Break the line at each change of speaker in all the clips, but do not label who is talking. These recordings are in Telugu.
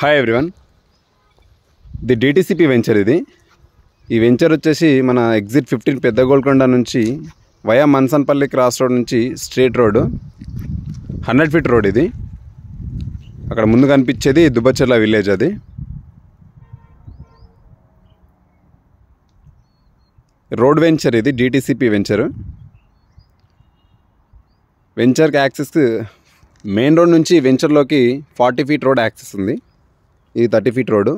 Hi everyone, the DTCP venture ఇది. ఈ వెంచర్ వచ్చేసి మన ఎగ్జిట్ 15 పెద్ద గోల్కొండ నుంచి వయా మన్సన్పల్లి క్రాస్ రోడ్ నుంచి స్ట్రేట్ రోడ్ 100 ఫీట్ రోడ్. ఇది అక్కడ ముందు కనిపించేది దుబ్బచెర్ల విలేజ్. అది రోడ్ వెంచర్, ఇది డిటిసిపి వెంచర్. వెంచర్కి యాక్సెస్ మెయిన్ రోడ్ నుంచి వెంచర్లోకి 40 ఫీట్ రోడ్ యాక్సెస్ ఉంది. ఇది 30 ఫీట్ రోడ్డు.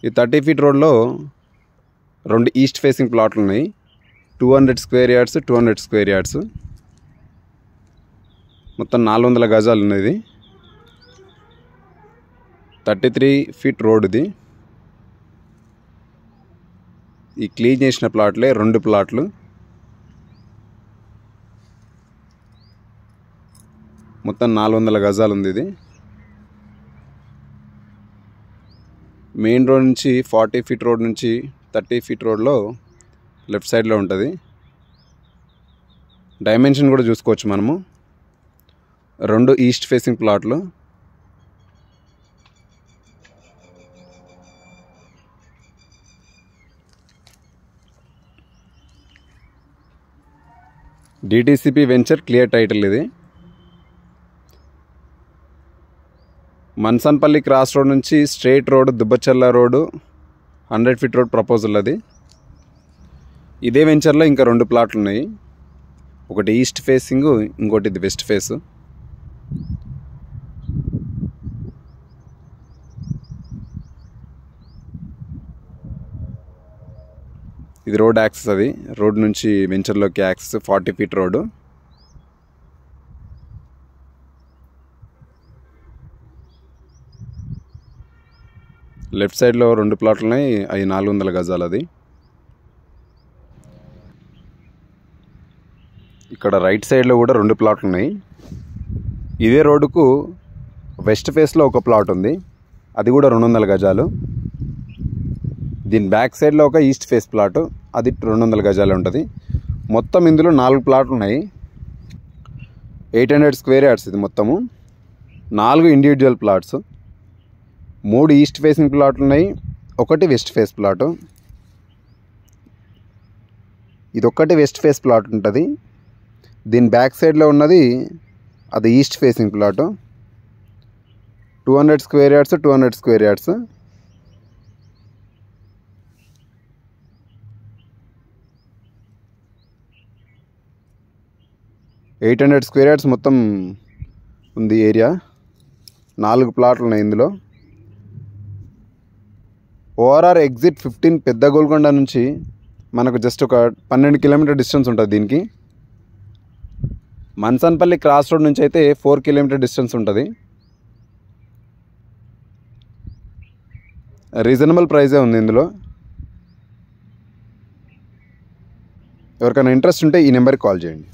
ఈ 30 ఫీట్ రోడ్లో 2 ఈస్ట్ ఫేసింగ్ ప్లాట్లు ఉన్నాయి. 200 స్క్వేర్ యార్డ్స్, 200 స్క్వేర్ యార్డ్స్, మొత్తం 400 గజాలు ఉన్నది. 33 ఫీట్ రోడ్ ఇది. ఈ క్లీన్ చేసిన ప్లాట్లే 2 ప్లాట్లు. మొత్తం 400 గజాలు ఉంది. ఇది మెయిన్ రోడ్ నుంచి 40 ఫీట్ రోడ్ నుంచి 30 ఫీట్ రోడ్లో లెఫ్ట్ సైడ్లో ఉంటుంది. డైమెన్షన్ కూడా చూసుకోవచ్చు మనము. 2 ఈస్ట్ ఫేసింగ్ ప్లాట్లు. DTCP venture clear title. ఇది మన్సన్పల్లి క్రాస్ రోడ్ నుంచి straight road Dubbacherla road 100 feet road proposal. అది ఇదే వెంచర్లో ఇంకా 2 ప్లాట్లు ఉన్నాయి. ఒకటి ఈస్ట్ ఫేసింగ్, ఇంకోటి ఇది వెస్ట్ ఫేస్. ఇది రోడ్ యాక్సెస్. అది రోడ్ నుంచి వెంచర్లోకి యాక్సెస్ 40 ఫీట్ రోడ్డు. లెఫ్ట్ సైడ్లో 2 ప్లాట్లు ఉన్నాయి. అవి 400 గజాలు. అది ఇక్కడ రైట్ సైడ్లో కూడా 2 ప్లాట్లు ఉన్నాయి. ఇదే రోడ్డుకు వెస్ట్ ఫేస్లో ఒక ప్లాట్ ఉంది. అది కూడా 200 గజాలు. దీని బ్యాక్ సైడ్లో ఒక ఈస్ట్ ఫేస్ ప్లాట్, అది 200 గజాలు ఉంటుంది. మొత్తం ఇందులో 4 ప్లాట్లు ఉన్నాయి. 800 స్క్వేర్ యార్డ్స్. ఇది మొత్తము 4 ఇండివిజువల్ ప్లాట్స్. 3 ఈస్ట్ ఫేసింగ్ ప్లాట్లు ఉన్నాయి, ఒకటి వెస్ట్ ఫేస్ ప్లాటు. ఇది ఒక్కటి వెస్ట్ ఫేస్ ప్లాట్ ఉంటుంది. దీని బ్యాక్ సైడ్లో ఉన్నది అది east facing plot. 200 square yards, 200 square yards. Square yards మొత్తం ఉంది ఏరియా. 4 ప్లాట్లు ఉన్నాయి ఇందులో. ఓఆర్ఆర్ ఎగ్జిట్ 15 పెద్ద గోల్కొండ నుంచి మనకు జస్ట్ ఒక 12 కిలోమీటర్ డిస్టెన్స్ ఉంటుంది. దీనికి మన్సన్పల్లి క్రాస్ రోడ్ నుంచి అయితే 4 కిలోమీటర్ డిస్టెన్స్ ఉంటుంది. రీజనబుల్ ప్రైజే ఉంది ఇందులో. ఎవరికైనా ఇంట్రెస్ట్ ఉంటే ఈ నెంబర్కి కాల్ చేయండి.